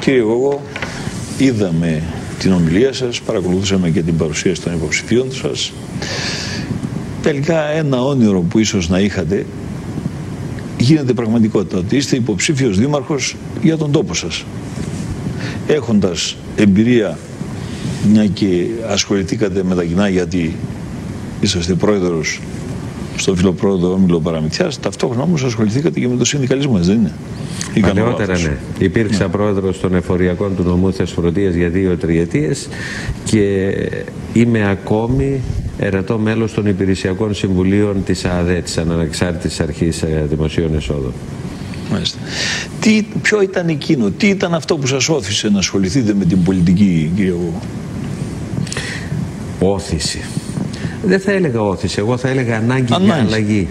Κύριε Γόγο, είδαμε την ομιλία σας, παρακολουθήσαμε και την παρουσίαση των υποψηφίων σας. Τελικά ένα όνειρο που ίσως να είχατε γίνεται πραγματικότητα, ότι είστε υποψήφιος δήμαρχος για τον τόπο σας. Έχοντας εμπειρία, μια και ασχοληθήκατε με τα κοινά, γιατί είσαστε πρόεδρος στο Φιλοπρόοδο Όμιλο Παραμυθιάς, ταυτόχρονα όμως ασχοληθήκατε και με το συνδικαλισμό, δεν είναι? Παλαιότερα ναι. Υπήρξα πρόεδρος των εφοριακών του νομού Θεσσαλονίκης για 2 τριετίες και είμαι ακόμη ερατό μέλος των υπηρεσιακών συμβουλίων της ΑΑΔΕ, της Ανεξάρτητης Αρχής Δημοσίων Εσόδων. Μάλιστα. Ποιο ήταν εκείνο, τι ήταν αυτό που σας όθησε να ασχοληθείτε με την πολιτική, κύριε Γόγο? Όθηση. Δεν θα έλεγα όθηση, εγώ θα έλεγα ανάγκη για αλλαγή.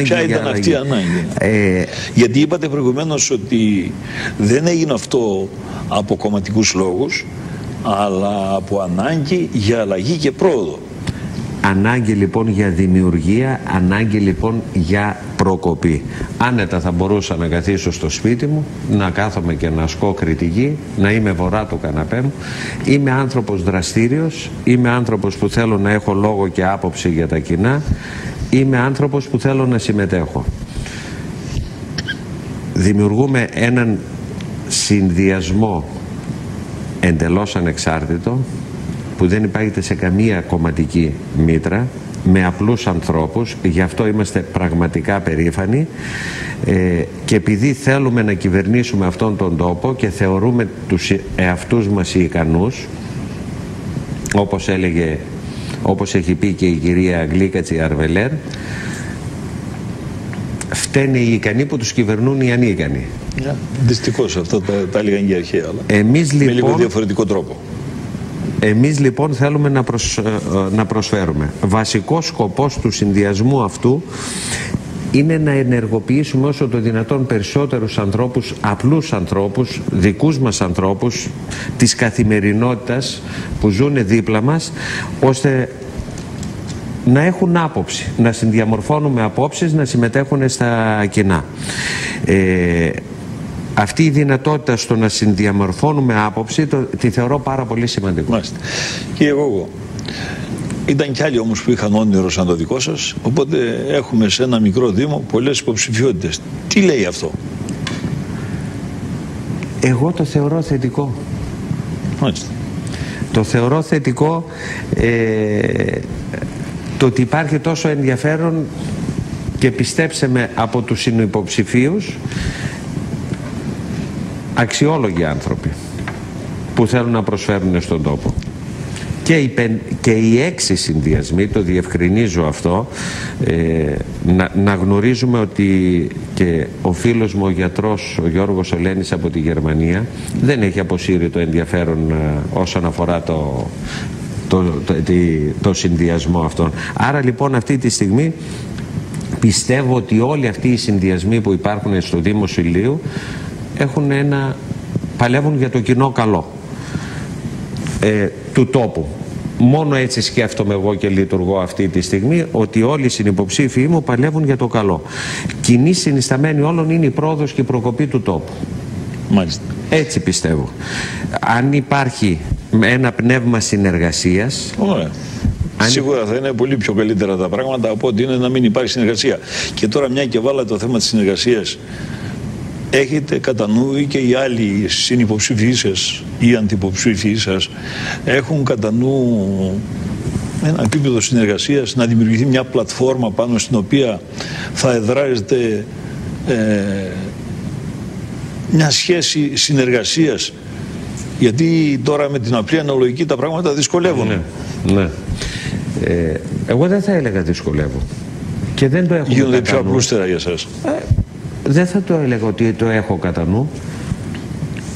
Ποια ήταν αυτή η ανάγκη? Γιατί είπατε προηγουμένως ότι δεν έγινε αυτό από κομματικούς λόγους, αλλά από ανάγκη για αλλαγή και πρόοδο. Ανάγκη λοιπόν για δημιουργία, ανάγκη λοιπόν για προκοπή. Άνετα θα μπορούσα να καθίσω στο σπίτι μου, να κάθομαι και να ασκώ κριτική, να είμαι βορρά το καναπέ μου. Είμαι άνθρωπος δραστήριος, είμαι άνθρωπος που θέλω να έχω λόγο και άποψη για τα κοινά, είμαι άνθρωπος που θέλω να συμμετέχω. Δημιουργούμε έναν συνδυασμό εντελώς ανεξάρτητο, που δεν υπάγεται σε καμία κομματική μήτρα, με απλούς ανθρώπους. Γι' αυτό είμαστε πραγματικά περήφανοι και επειδή θέλουμε να κυβερνήσουμε αυτόν τον τόπο και θεωρούμε τους εαυτούς μας ικανούς, όπως έχει πει και η κυρία Γλίκατσι Αρβελέρ, φταίνε οι ικανοί που τους κυβερνούν οι ανίκανοι. Δυστυχώς αυτό τα έλεγαν και αρχαία, αλλά εμείς, με λοιπόν, λίγο διαφορετικό τρόπο. Εμείς λοιπόν θέλουμε να προσφέρουμε. Βασικός σκοπός του συνδυασμού αυτού είναι να ενεργοποιήσουμε όσο το δυνατόν περισσότερους ανθρώπους, απλούς ανθρώπους, δικούς μας ανθρώπους της καθημερινότητας που ζουν δίπλα μας, ώστε να έχουν άποψη, να συνδιαμορφώνουμε απόψεις, να συμμετέχουν στα κοινά. Αυτή η δυνατότητα στο να συνδιαμορφώνουμε άποψη τη θεωρώ πάρα πολύ σημαντικό. Μάλιστα. Κύριε Γόγο, ήταν κι άλλοι όμως που είχαν όνειρο σαν το δικό σας, οπότε έχουμε σε ένα μικρό δήμο πολλές υποψηφιότητες. Τι λέει αυτό? Εγώ το θεωρώ θετικό. Μάλιστα. Το θεωρώ θετικό το ότι υπάρχει τόσο ενδιαφέρον και πιστέψτε με από τους συνυποψηφίους αξιόλογοι άνθρωποι που θέλουν να προσφέρουν στον τόπο. Και οι 6 συνδυασμοί, το διευκρινίζω αυτό, να γνωρίζουμε ότι και ο φίλος μου ο γιατρός, ο Γιώργος Ολένης από τη Γερμανία, δεν έχει αποσύρει το ενδιαφέρον όσον αφορά το συνδυασμό αυτόν. Άρα λοιπόν αυτή τη στιγμή πιστεύω ότι όλοι αυτοί οι συνδυασμοί που υπάρχουν στο Δήμο Σιλίου παλεύουν για το κοινό καλό του τόπου. Μόνο έτσι σκέφτομαι εγώ και λειτουργώ αυτή τη στιγμή, ότι όλοι οι συνυποψήφοι μου παλεύουν για το καλό. Κοινή συνισταμένη όλων είναι η πρόοδος και η προκοπή του τόπου. Μάλιστα. Έτσι πιστεύω. Αν υπάρχει ένα πνεύμα συνεργασίας... Ωραία. Σίγουρα θα είναι πολύ πιο καλύτερα τα πράγματα από ότι είναι να μην υπάρχει συνεργασία. Και τώρα, μια και βάλατε το θέμα της συνεργασίας, έχετε κατά νου ή και οι άλλοι συνυποψήφοι σας ή αντιποψήφοι σας έχουν κατά νου ένα επίπεδο συνεργασίας, να δημιουργηθεί μια πλατφόρμα πάνω στην οποία θα εδράζεται μια σχέση συνεργασίας? Γιατί τώρα με την απλή αναλογική τα πράγματα δυσκολεύουν. Ναι. Εγώ δεν θα έλεγα δυσκολεύω. Και δεν το έχω. Γίνονται πιο απλούστερα για σας. Δεν θα το έλεγα ότι το έχω κατά νου.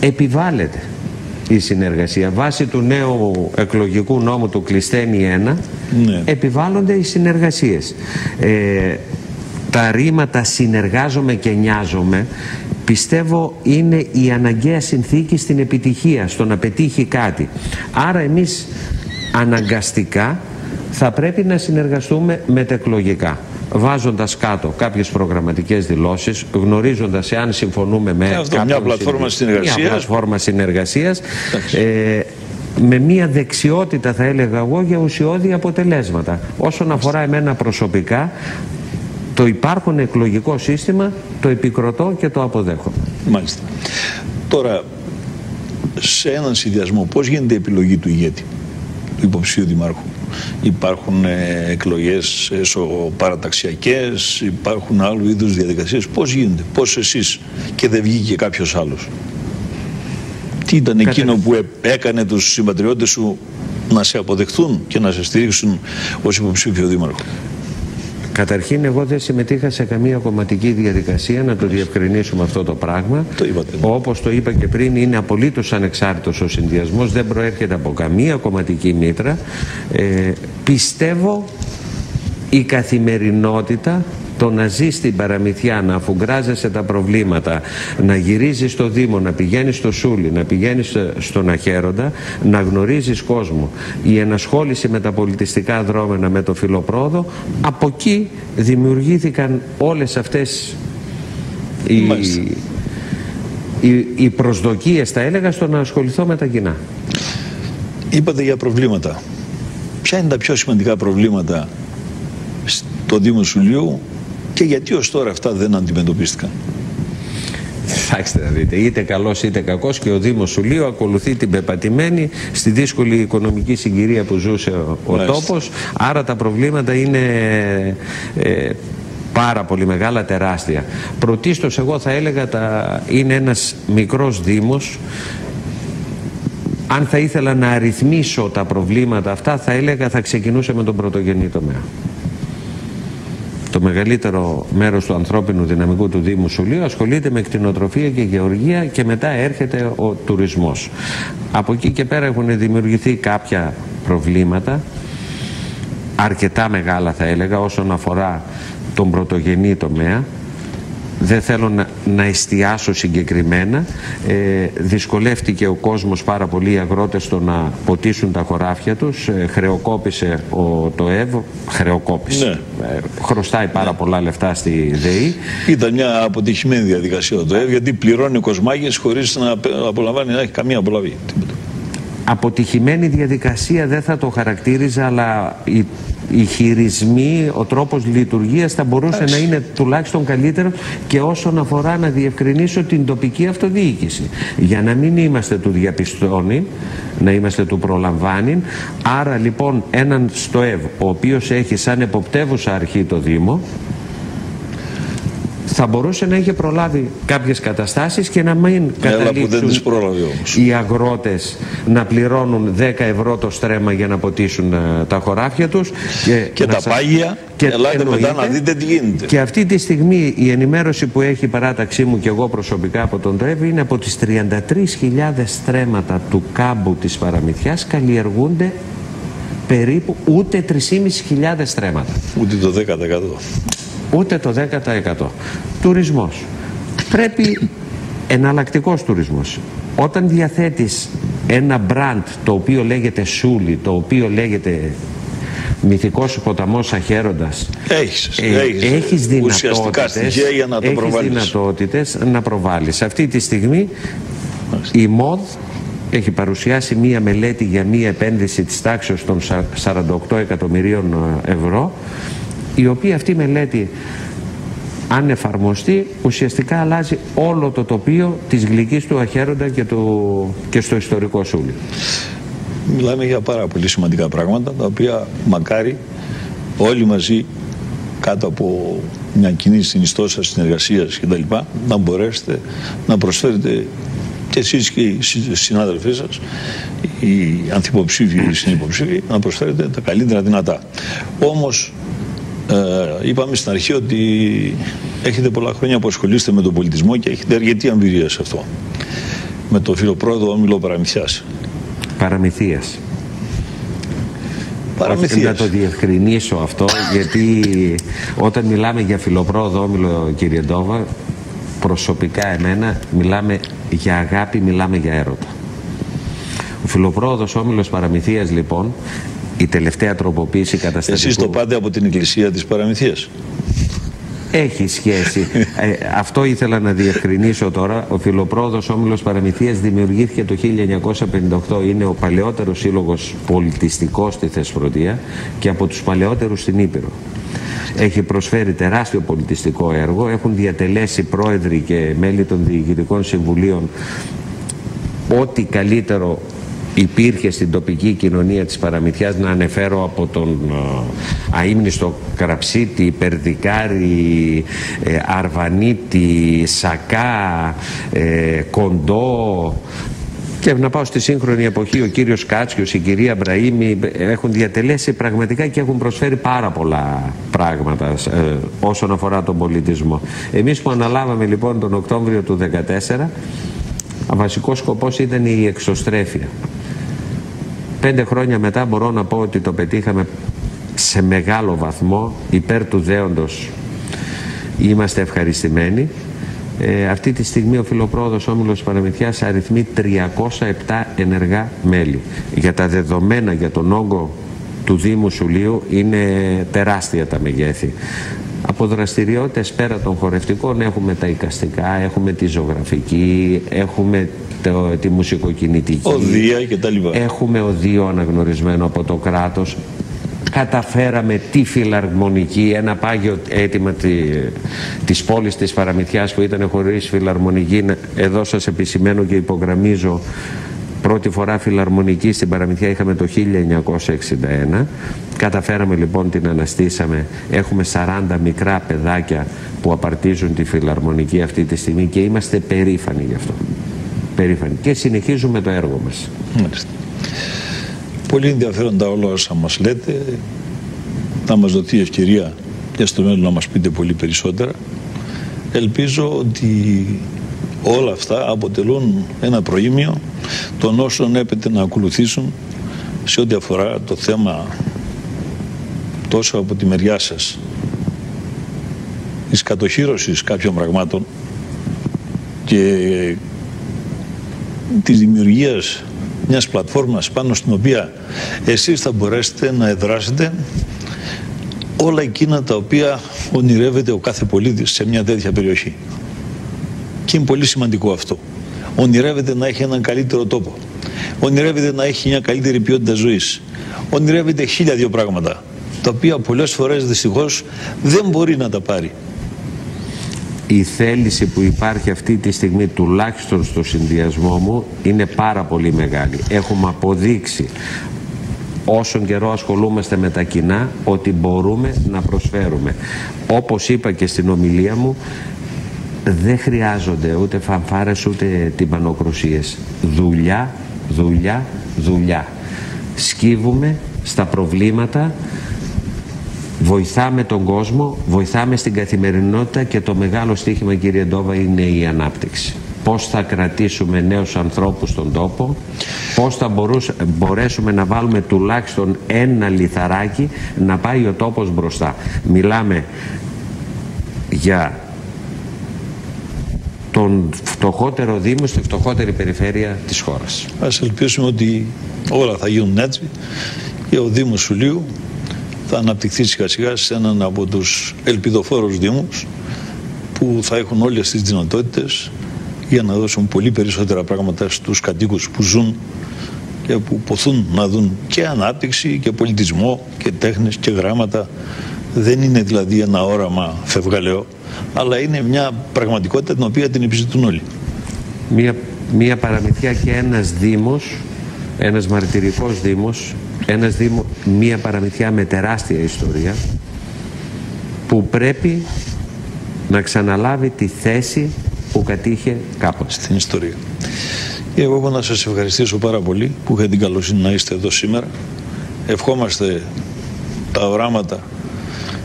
Επιβάλλεται η συνεργασία. Βάσει του νέου εκλογικού νόμου του Κλειστένη 1, ναι, επιβάλλονται οι συνεργασίες. Τα ρήματα συνεργάζομαι και νοιάζομαι, πιστεύω είναι η αναγκαία συνθήκη στην επιτυχία, στο να πετύχει κάτι. Άρα εμείς αναγκαστικά θα πρέπει να συνεργαστούμε μετεκλογικά. βάζοντας κάτω κάποιες προγραμματικές δηλώσεις, γνωρίζοντας εάν συμφωνούμε με μια πλατφόρμα συνεργασίας, με μια δεξιότητα, θα έλεγα εγώ, για ουσιώδη αποτελέσματα. Όσον αφορά εμένα προσωπικά, το υπάρχον εκλογικό σύστημα το επικροτώ και το αποδέχομαι. Μάλιστα. Τώρα, σε έναν συνδυασμό, πώς γίνεται η επιλογή του ηγέτη, του υποψηφίου δημάρχου? Υπάρχουν εκλογές παραταξιακές, υπάρχουν άλλου είδους διαδικασίες. Πώς γίνεται, πώς εσείς και δεν βγήκε κάποιος άλλος? Τι ήταν εκείνο που έκανε τους συμπατριώτες σου να σε αποδεχθούν και να σε στηρίξουν ως υποψήφιο δήμαρχο? Καταρχήν, εγώ δεν συμμετείχα σε καμία κομματική διαδικασία, να το διευκρινίσουμε αυτό το πράγμα. Το είπατε. Όπως το είπα και πριν, είναι απολύτως ανεξάρτητος ο συνδυασμός, δεν προέρχεται από καμία κομματική μήτρα. Πιστεύω η καθημερινότητα, το να ζει στην παραμυθιά, να αφουγκράζεσαι τα προβλήματα, να γυρίζεις στο Δήμο, να πηγαίνεις στο Σούλι, να πηγαίνεις στον Αχέροντα, να γνωρίζεις κόσμο, η ενασχόληση με τα πολιτιστικά δρόμενα, με το Φιλοπρόδο, από εκεί δημιουργήθηκαν όλες αυτές οι προσδοκίες, θα έλεγα, στο να ασχοληθώ με τα κοινά. Είπατε για προβλήματα. Ποια είναι τα πιο σημαντικά προβλήματα στο Δήμο Σουλίου και γιατί ως τώρα αυτά δεν αντιμετωπίστηκαν? Κοιτάξτε να δείτε, είτε καλός είτε κακός, και ο Δήμος Σουλίου ακολουθεί την πεπατημένη στη δύσκολη οικονομική συγκυρία που ζούσε ο τόπος. Άρα τα προβλήματα είναι πάρα πολύ μεγάλα, τεράστια. Πρωτίστως, εγώ θα έλεγα, είναι ένας μικρός Δήμος. Αν θα ήθελα να αριθμίσω τα προβλήματα αυτά, θα έλεγα θα ξεκινούσε με τον πρωτογενή τομέα. Το μεγαλύτερο μέρος του ανθρώπινου δυναμικού του Δήμου Σουλίου ασχολείται με κτηνοτροφία και γεωργία και μετά έρχεται ο τουρισμός. Από εκεί και πέρα έχουν δημιουργηθεί κάποια προβλήματα, αρκετά μεγάλα θα έλεγα, όσον αφορά τον πρωτογενή τομέα. Δεν θέλω να εστιάσω συγκεκριμένα. Δυσκολεύτηκε ο κόσμος πάρα πολύ, οι αγρότες, στο να ποτίσουν τα χωράφια τους. Χρεοκόπησε το ΕΒ. Χρεοκόπησε. Χρωστάει πάρα πολλά λεφτά στη ΔΕΗ. Ήταν μια αποτυχημένη διαδικασία το ΕΒ, γιατί πληρώνει κοσμάγες χωρίς να απολαμβάνει, να έχει καμία απολαβή. Αποτυχημένη διαδικασία δεν θα το χαρακτήριζα, αλλά οι χειρισμοί, ο τρόπος λειτουργίας θα μπορούσε να είναι τουλάχιστον καλύτερο, και όσον αφορά να διευκρινίσω την τοπική αυτοδιοίκηση. Για να μην είμαστε του διαπιστώνει, να είμαστε του προλαμβάνει. Άρα λοιπόν έναν στο ΕΒ, ο οποίος έχει σαν εποπτεύουσα αρχή το Δήμο, θα μπορούσε να είχε προλάβει κάποιες καταστάσεις και να μην καταλήξουν οι αγρότες να πληρώνουν 10 ευρώ το στρέμμα για να ποτίσουν τα χωράφια τους. Και τα πάγια, και ελάτε μετά να δείτε τι γίνεται. Και αυτή τη στιγμή η ενημέρωση που έχει η παράταξή μου και εγώ προσωπικά από τον ΤΟΕΒ είναι από τις 33.000 στρέμματα του κάμπου της Παραμυθιάς καλλιεργούνται περίπου ούτε 3.500 στρέμματα. Ούτε το 10%. Ούτε το 10%. Τουρισμός. Πρέπει εναλλακτικός τουρισμός. Όταν διαθέτεις ένα μπραντ το οποίο λέγεται Σούλι, το οποίο λέγεται Μυθικός ποταμός Αχέροντας, έχεις δυνατότητες να προβάλλεις. Αυτή τη στιγμή η ΜΟΔ έχει παρουσιάσει μία μελέτη για μία επένδυση της τάξης των 48 εκατομμυρίων ευρώ, η οποία αυτή μελέτη, αν εφαρμοστεί, ουσιαστικά αλλάζει όλο το τοπίο της Γλυκής του Αχέροντα και στο ιστορικό Σούλι. Μιλάμε για πάρα πολύ σημαντικά πράγματα, τα οποία μακάρι όλοι μαζί, κάτω από μια κοινή συνιστόσα συνεργασίας κτλ., να μπορέσετε να προσφέρετε και εσείς και οι συνάδελφοί σας, οι ανθυποψήφοι, οι συνυποψήφοι, να προσφέρετε τα καλύτερα δυνατά. Όμως, είπαμε στην αρχή ότι έχετε πολλά χρόνια που ασχολείστε με τον πολιτισμό και έχετε αρκετή εμπειρία σε αυτό. Με το Φιλοπρόδο Όμιλο Παραμυθιάς. Παραμυθίας. Να το διευκρινίσω αυτό, γιατί όταν μιλάμε για Φιλοπρόδο Όμιλο, κύριε Ντόβα, προσωπικά εμένα μιλάμε για αγάπη, μιλάμε για έρωτα. Ο Φιλοπρόδος Όμιλος Παραμυθίας, λοιπόν, η τελευταία τροποποίηση καταστατικού... Εσείς το πάτε από την Εκκλησία της Παραμυθίας. Έχει σχέση. Αυτό ήθελα να διευκρινίσω τώρα. Ο Φιλοπρόδος Όμιλος Παραμυθίας δημιουργήθηκε το 1958. Είναι ο παλαιότερος σύλλογος πολιτιστικός στη Θεσπρωτεία και από τους παλαιότερους στην Ήπειρο. Έχει προσφέρει τεράστιο πολιτιστικό έργο. Έχουν διατελέσει πρόεδροι και μέλη των διοικητικών συμβουλίων ό,τι καλύτερο υπήρχε στην τοπική κοινωνία της Παραμυθιάς. Να ανεφέρω από τον αείμνηστο Κραψίτη, Περδικάρη, Αρβανίτη, Σακά, Κοντό, και να πάω στη σύγχρονη εποχή, ο κύριος Κάτσιος, η κυρία Μπραήμι έχουν διατελέσει πραγματικά και έχουν προσφέρει πάρα πολλά πράγματα όσον αφορά τον πολιτισμό. Εμείς που αναλάβαμε λοιπόν τον Οκτώβριο του 2014, ο βασικός σκοπός ήταν η εξωστρέφεια. 5 χρόνια μετά μπορώ να πω ότι το πετύχαμε σε μεγάλο βαθμό, υπέρ του δέοντος είμαστε ευχαριστημένοι. Αυτή τη στιγμή ο Φιλοπρόδος Όμιλος Παραμυθιάς αριθμεί 307 ενεργά μέλη. Για τα δεδομένα για τον όγκο του Δήμου Σουλείου είναι τεράστια τα μεγέθη. Από δραστηριότητες πέρα των χορευτικών έχουμε τα εικαστικά, έχουμε τη ζωγραφική, έχουμε τη μουσικοκινητική, οδεία και τα λοιπά. Έχουμε οδείο αναγνωρισμένο από το κράτος. Καταφέραμε τη φιλαρμονική, ένα πάγιο αίτημα της πόλης της Παραμυθιάς που ήταν χωρίς φιλαρμονική. Εδώ σας επισημαίνω και υπογραμμίζω, πρώτη φορά φιλαρμονική στην Παραμυθιά είχαμε το 1961. Καταφέραμε λοιπόν, την αναστήσαμε. Έχουμε 40 μικρά παιδάκια που απαρτίζουν τη φιλαρμονική αυτή τη στιγμή και είμαστε περήφανοι γι' αυτό. Περήφανοι. Και συνεχίζουμε το έργο μας. Μάλιστα. Πολύ ενδιαφέροντα όλα όσα μας λέτε. Θα μας δοθεί ευκαιρία και στο μέλλον να μας πείτε πολύ περισσότερα. Ελπίζω ότι όλα αυτά αποτελούν ένα προήμιο των όσων έπεται να ακολουθήσουν σε ό,τι αφορά το θέμα τόσο από τη μεριά σας της κατοχύρωσης κάποιων πραγμάτων και της δημιουργίας μιας πλατφόρμας πάνω στην οποία εσείς θα μπορέσετε να εδράσετε όλα εκείνα τα οποία ονειρεύεται ο κάθε πολίτης σε μια τέτοια περιοχή. Και είναι πολύ σημαντικό αυτό. Ονειρεύεται να έχει έναν καλύτερο τόπο. Ονειρεύεται να έχει μια καλύτερη ποιότητα ζωής. Ονειρεύεται 1002 πράγματα, τα οποία πολλές φορές δυστυχώς δεν μπορεί να τα πάρει. Η θέληση που υπάρχει αυτή τη στιγμή, τουλάχιστον στο συνδυασμό μου, είναι πάρα πολύ μεγάλη. Έχουμε αποδείξει όσον καιρό ασχολούμαστε με τα κοινά ότι μπορούμε να προσφέρουμε. Όπως είπα και στην ομιλία μου, δεν χρειάζονται ούτε φανφάρες ούτε τυμπανοκρουσίες. Δουλειά, δουλειά, δουλειά. Σκύβουμε στα προβλήματα, βοηθάμε τον κόσμο, βοηθάμε στην καθημερινότητα και το μεγάλο στοίχημα, κύριε Ντόβα, είναι η ανάπτυξη. Πώς θα κρατήσουμε νέους ανθρώπους στον τόπο, πώς θα μπορέσουμε να βάλουμε τουλάχιστον ένα λιθαράκι να πάει ο τόπος μπροστά. Μιλάμε για τον φτωχότερο Δήμο στη φτωχότερη περιφέρεια της χώρας. Ας ελπίσουμε ότι όλα θα γίνουν έτσι και ο Δήμος Σουλείου θα αναπτυχθεί σιγά σιγά σε έναν από τους ελπιδοφόρους Δήμους που θα έχουν όλες τις δυνατότητες για να δώσουν πολύ περισσότερα πράγματα στους κατοίκους που ζουν και που ποθούν να δουν και ανάπτυξη και πολιτισμό και τέχνες και γράμματα. Δεν είναι δηλαδή ένα όραμα φευγαλαίο, αλλά είναι μια πραγματικότητα την οποία την επιζητούν όλοι. Μια Παραμυθιά και ένας Δήμος, ένας μαρτυρικός Δήμος, μια Παραμυθιά με τεράστια ιστορία που πρέπει να ξαναλάβει τη θέση που κατήχε κάποτε στην ιστορία. Και εγώ έχω να σας ευχαριστήσω πάρα πολύ που είχατε την καλοσύνη να είστε εδώ σήμερα. Ευχόμαστε τα οράματα,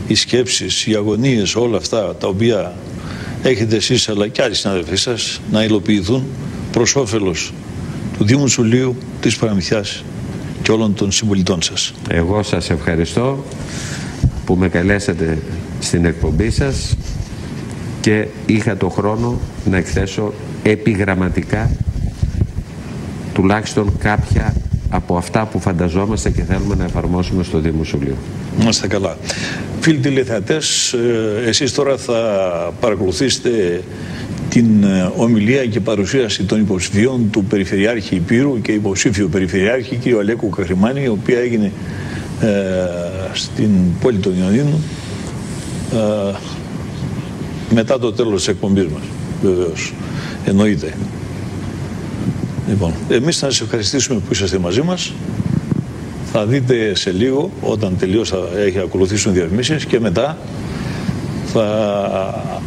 οι σκέψεις, οι αγωνίες, όλα αυτά τα οποία έχετε εσείς αλλά και άλλοι συναδελφοί σας να υλοποιηθούν προς όφελος του Δήμου Σουλείου, της Παραμυθιάς και όλων των συμπολιτών σας. Εγώ σας ευχαριστώ που με καλέσατε στην εκπομπή σας και είχα το χρόνο να εκθέσω επιγραμματικά τουλάχιστον κάποια από αυτά που φανταζόμαστε και θέλουμε να εφαρμόσουμε στο Δήμο Σουλείου. Να είστε καλά. Φίλοι τηλεθεατές, εσείς τώρα θα παρακολουθήσετε την ομιλία και παρουσίαση των υποψηφίων του Περιφερειάρχη Ηπείρου και υποψήφιου Περιφερειάρχη κ. Αλέκου Καχρημάνη, η οποία έγινε στην πόλη των Ιωνίνων μετά το τέλος της εκπομπής μας, βεβαίως, εννοείται. Λοιπόν, εμείς θα σας ευχαριστήσουμε που είσαστε μαζί μας. Θα δείτε σε λίγο, όταν τελείως θα έχει ακολουθήσουν διαφημίσεις, και μετά θα